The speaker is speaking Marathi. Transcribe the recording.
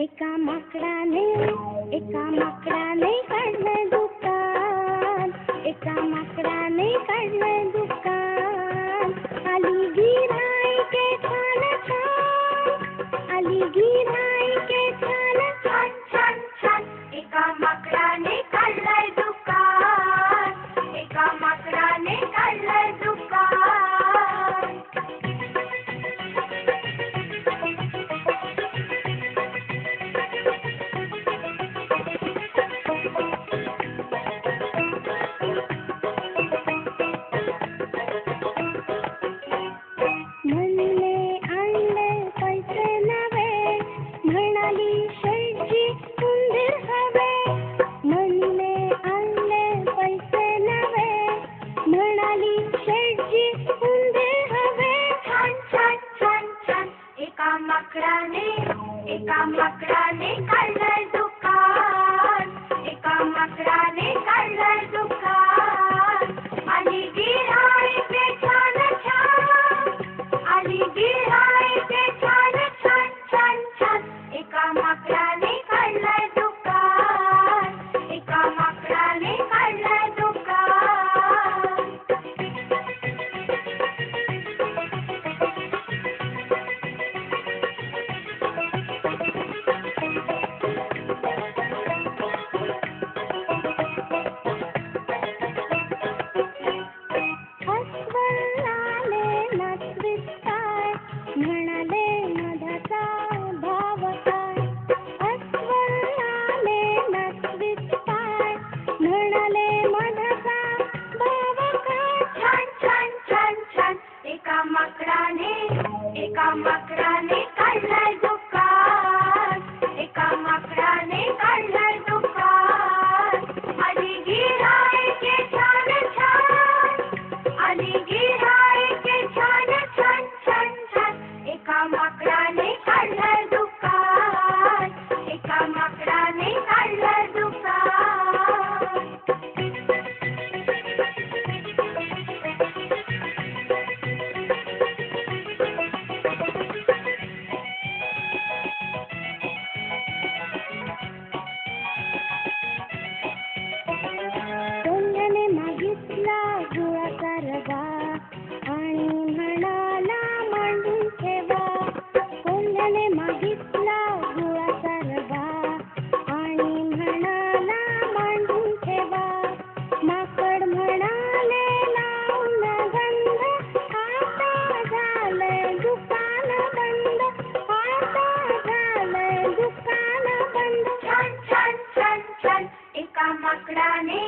एका माकडाने काढलं दुकान, एका माकडाने काढलं दुकान. आली गिऱ्हाईके छान छान, आली गिऱ्हाईके छान छान छान छान. एका माकडाने काढलंय दुकान, एका माकडाने काढलंय दुकान. म्हणले आणले पैसे नवे, म्हणाली शेटजी उंदीर हवे. म्हणले आणले पैसे नवे, म्हणाली शेटजी उंदीर हवे. छान छान छान छान. एका माकडाने काढलंय दुकान, एका माकडाने काढलंय दुकान. आली गिऱ्हाईके छान छान, आली गिऱ्हाईके छान छान छान छान. एका माकडाने काढलंय दुकान, एका माकडाने काढलंय दुकान. अस्वल आले नाचवीत काय, म्हणाले मधाचा भाव काय. अस्वल आले नाचवीत काय, म्हणाले मधाचा भाव काय. छान छान छान छान. एका माकडाने काढलंय दुकान, एका माकडाने काढलंय दुकान. आली गिऱ्हाईके छान छान, आली गिऱ्हाईके छान छान छान छान. एका माकडाने काढलंय दुकान, एका माकडाने काढलंय दुकान. कोल्ह्याने मागितला गुळाचा रवा, आणि म्हणाला मांडून ठेवा. कोल्ह्याने मागितला गुळाचा रवा, आणि म्हणाला मांडून ठेवा. माकड म्हणाले लावून गंध, आता झालंय दुकान बंद, आता झालंय दुकान बंद. छान छान छान छान. एका माकडाने